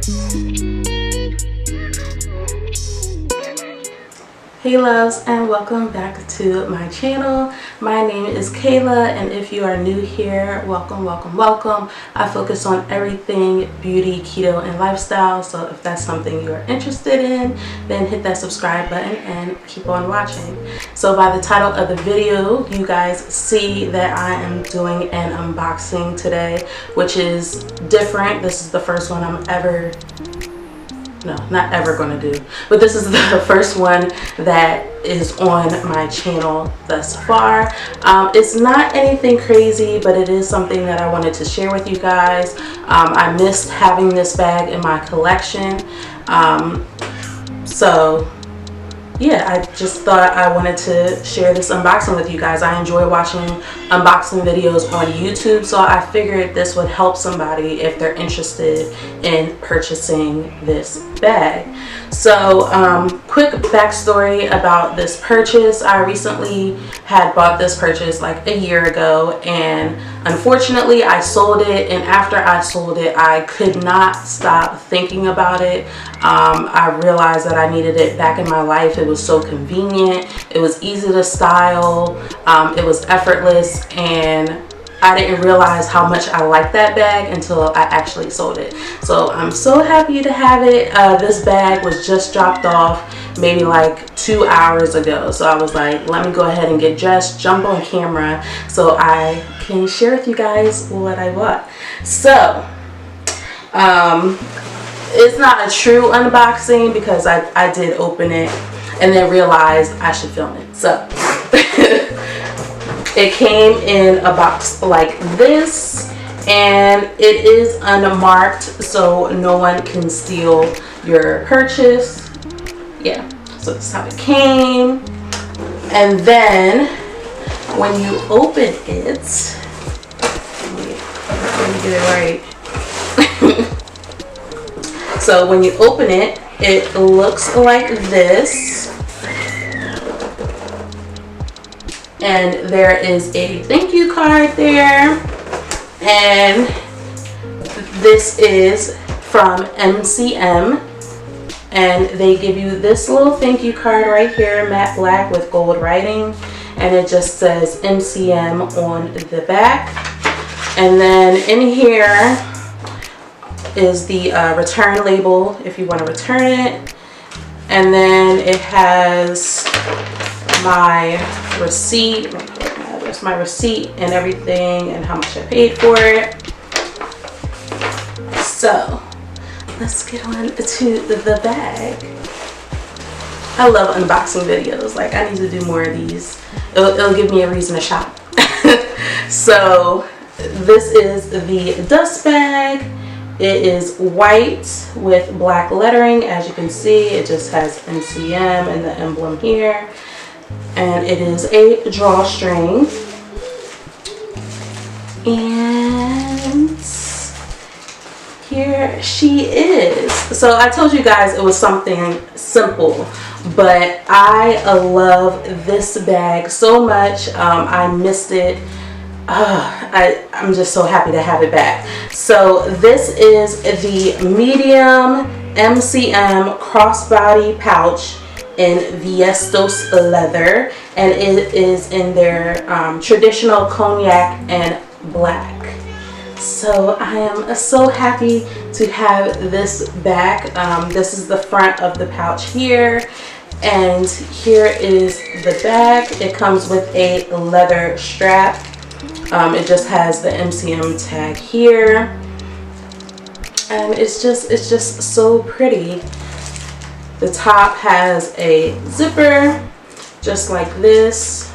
Hey loves, and welcome back to my channel. My name is Kayla, and if you are new here, welcome, welcome, welcome. I focus on everything beauty, keto, and lifestyle, so if that's something you are interested in, then hit that subscribe button and keep on watching. So by the title of the video, you guys see that I am doing an unboxing today, which is different. This is the first one I'm ever not ever going to do, but this is the first one that is on my channel thus far. It's not anything crazy, but it is something that I wanted to share with you guys. I missed having this bag in my collection, so yeah, I just thought I wanted to share this unboxing with you guys. I enjoy watching unboxing videos on YouTube, so I figured this would help somebody if they're interested in purchasing this bag. So quick backstory about this purchase. I recently had bought this purchase like a year ago, and unfortunately I sold it, and after I sold it I could not stop thinking about it. I realized that I needed it back in my life. It was so convenient, it was easy to style, it was effortless, and I didn't realize how much I liked that bag until I actually sold it. So I'm so happy to have it. This bag was just dropped off maybe like 2 hours ago, so I was like, let me go ahead and get dressed, jump on camera so I can share with you guys what I bought. So it's not a true unboxing because I did open it and then realized I should film it. So it came in a box like this, and it is unmarked, so no one can steal your purchase. Yeah, so that's how it came. And then when you open it, let me get it right. So when you open it, it looks like this. And there is a thank you card there. And this is from MCM. And they give you this little thank you card right here, matte black with gold writing. And it just says MCM on the back. And then in here is the return label if you want to return it, and then it has my receipt. There's my receipt and everything and how much I paid for it. So let's get on to the bag. I love unboxing videos. Like, I need to do more of these. It'll give me a reason to shop. So this is the dust bag. It is white with black lettering. As you can see, it just has MCM and the emblem here. And it is a drawstring. And here she is. So I told you guys it was something simple, but I love this bag so much. I missed it. I'm just so happy to have it back. So this is the medium MCM crossbody pouch in Viestos leather, and it is in their traditional cognac and black. So I am so happy to have this back. This is the front of the pouch here, and here is the back. It comes with a leather strap. It just has the MCM tag here, and it's just so pretty. The top has a zipper just like this,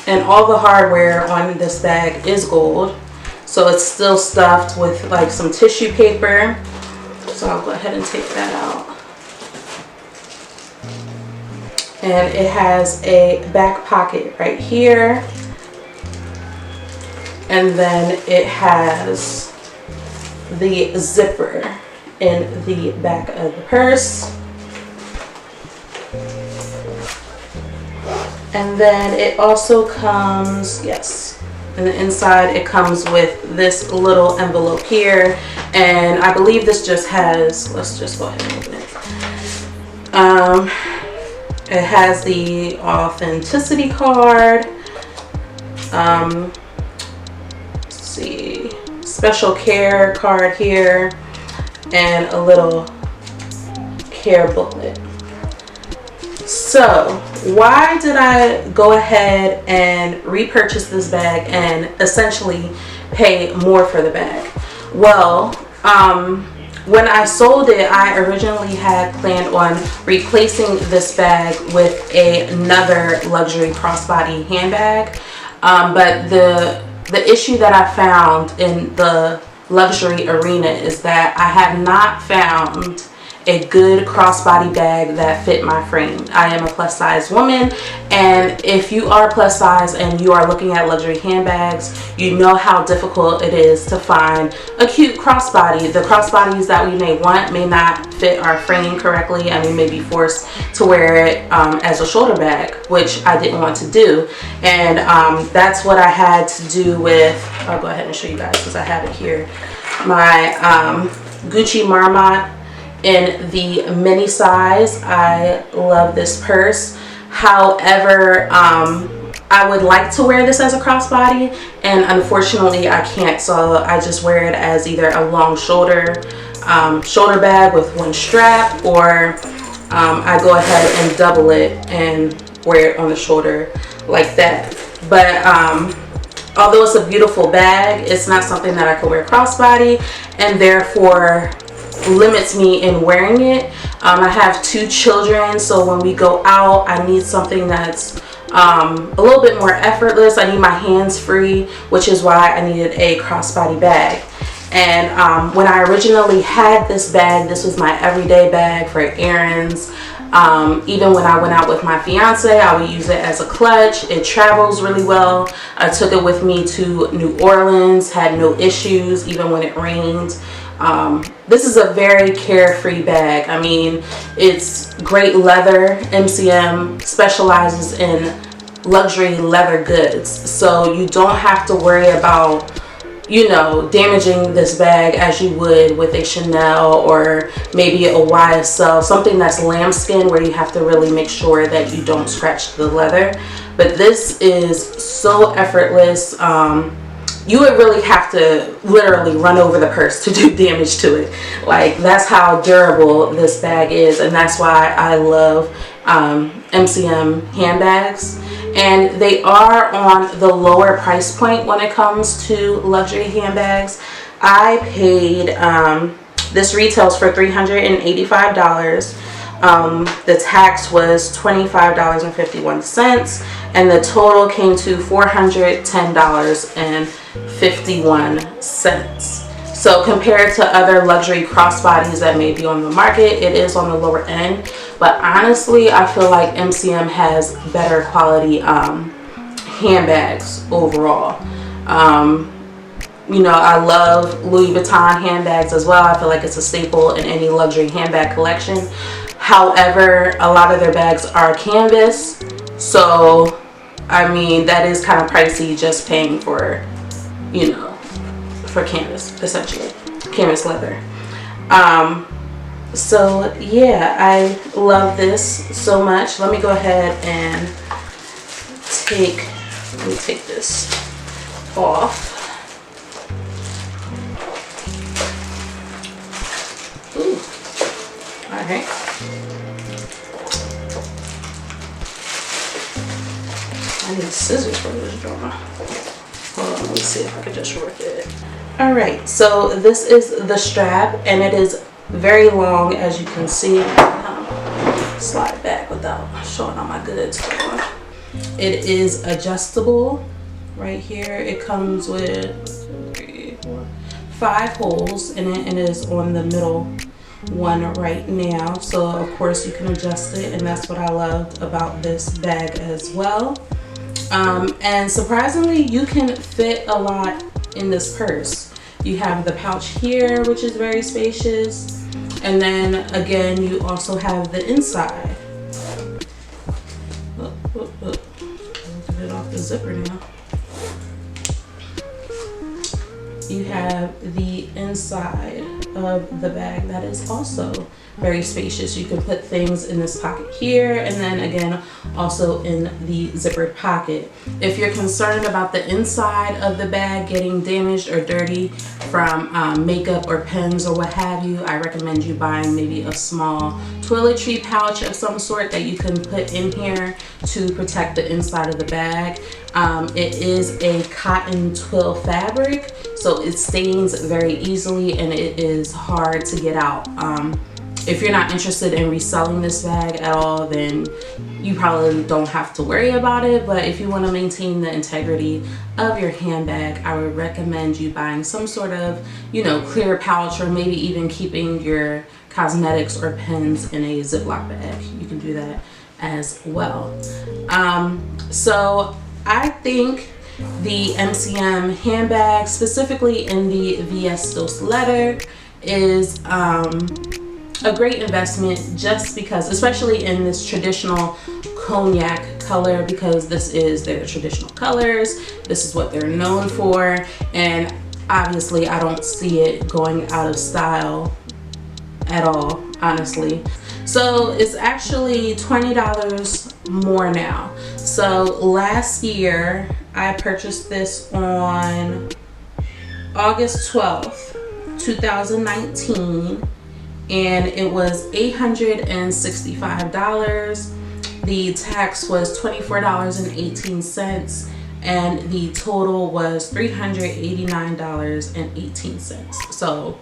and all the hardware on this bag is gold, so it's still stuffed with like some tissue paper. So I'll go ahead and take that out. And it has a back pocket right here. And then it has the zipper in the back of the purse. And then it also comes, yes, And the inside, it comes with this little envelope here, and I believe this just has, let's just go ahead and open it. It has the authenticity card. Let's see, special care card here, and a little care booklet. So why did I go ahead and repurchase this bag and essentially pay more for the bag? Well, when I sold it, I originally had planned on replacing this bag with another luxury crossbody handbag, but the issue that I found in the luxury arena is that I have not found a good crossbody bag that fit my frame. I am a plus size woman, and if you are plus size and you are looking at luxury handbags, you know how difficult it is to find a cute crossbody. The crossbodies that we may want may not fit our frame correctly, and we may be forced to wear it as a shoulder bag, which I didn't want to do. And that's what I had to do with, I'll go ahead and show you guys because I have it here, my Gucci Marmot in the mini size. I love this purse. However, I would like to wear this as a crossbody, and unfortunately I can't, so I just wear it as either a long shoulder bag with one strap, or I go ahead and double it and wear it on the shoulder like that. But although it's a beautiful bag, it's not something that I could wear crossbody, and therefore limits me in wearing it. I have 2 children, so when we go out, I need something that's a little bit more effortless. I need my hands free, which is why I needed a crossbody bag. And when I originally had this bag, this was my everyday bag for errands. Even when I went out with my fiance, I would use it as a clutch. It travels really well. I took it with me to New Orleans, had no issues even when it rained. This is a very carefree bag. I mean, it's great leather. MCM specializes in luxury leather goods, so you don't have to worry about, you know, damaging this bag as you would with a Chanel or maybe a YSL, something that's lambskin where you have to really make sure that you don't scratch the leather. But this is so effortless. You would really have to literally run over the purse to do damage to it. Like, that's how durable this bag is, and that's why I love MCM handbags. And they are on the lower price point when it comes to luxury handbags. I paid, this retails for $385. The tax was $25.51, and the total came to $410.51. So compared to other luxury crossbodies that may be on the market, it is on the lower end. But honestly, I feel like MCM has better quality handbags overall. You know, I love Louis Vuitton handbags as well. I feel like it's a staple in any luxury handbag collection. However, a lot of their bags are canvas, so I mean, that is kind of pricey just paying for, you know, for canvas, essentially, canvas leather. So yeah, I love this so much. Let me go ahead and take this off. Ooh. All right. I need scissors for this drama. Hold on, let me see if I can just work it. All right, so this is the strap, and it is very long, as you can see. Slide back without showing all my goods. It is adjustable right here. It comes with 5 holes in it, and it is on the middle one right now. So of course you can adjust it, and that's what I loved about this bag as well. And surprisingly, you can fit a lot in this purse. You have the pouch here, which is very spacious, and then again you also have the inside. Get it off the zipper now. you have the inside of the bag that is also very spacious. You can put things in this pocket here, and then again also in the zippered pocket. If you're concerned about the inside of the bag getting damaged or dirty from makeup or pens or what have you, I recommend you buying maybe a small toiletry pouch of some sort that you can put in here to protect the inside of the bag. It is a cotton twill fabric, so it stains very easily and it is hard to get out. If you're not interested in reselling this bag at all, then you probably don't have to worry about it. But if you want to maintain the integrity of your handbag, I would recommend you buying some sort of, you know, clear pouch, or maybe even keeping your cosmetics or pens in a Ziploc bag. You can do that as well. So I think the MCM handbag, specifically in the VS Dos leather, is a great investment, just because, especially in this traditional cognac color, because this is their traditional colors. This is what they're known for, and obviously I don't see it going out of style at all, honestly. So it's actually $20 more now. So last year I purchased this on August 12th, 2019. And it was $865. The tax was $24.18, and the total was $389.18. So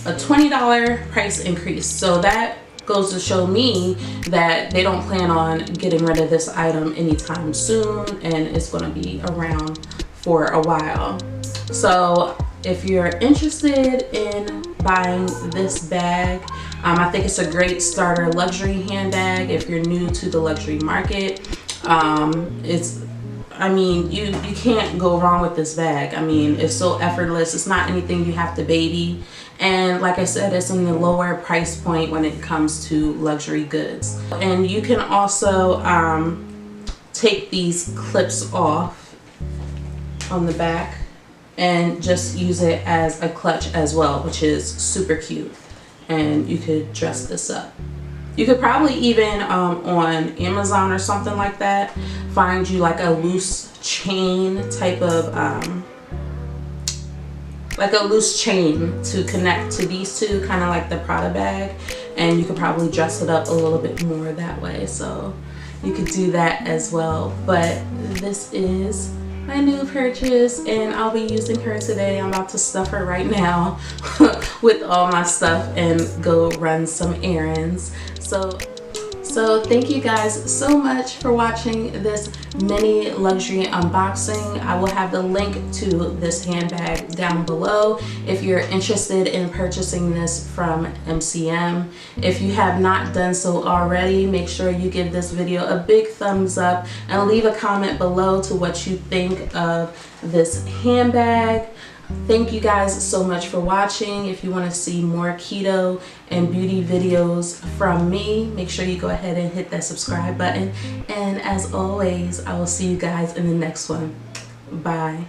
a $20 price increase. So that goes to show me that they don't plan on getting rid of this item anytime soon, and it's going to be around for a while. So if you're interested in buying this bag, I think it's a great starter luxury handbag if you're new to the luxury market. I mean, you can't go wrong with this bag. I mean, it's so effortless. It's not anything you have to baby. And like I said, it's in the lower price point when it comes to luxury goods. And you can also take these clips off on the back and just use it as a clutch as well, which is super cute. And you could dress this up. You could probably even on Amazon or something like that find you like a loose chain type of like a loose chain to connect to these two, kind of like the Prada bag, and you could probably dress it up a little bit more that way. So you could do that as well. But this is my new purchase, and I'll be using her today. I'm about to stuff her right now with all my stuff and go run some errands. So thank you guys so much for watching this mini luxury unboxing. I will have the link to this handbag down below if you're interested in purchasing this from MCM. If you have not done so already, make sure you give this video a big thumbs up and leave a comment below to what you think of this handbag. Thank you guys so much for watching. If you want to see more keto and beauty videos from me, make sure you go ahead and hit that subscribe button. And as always, I will see you guys in the next one. Bye.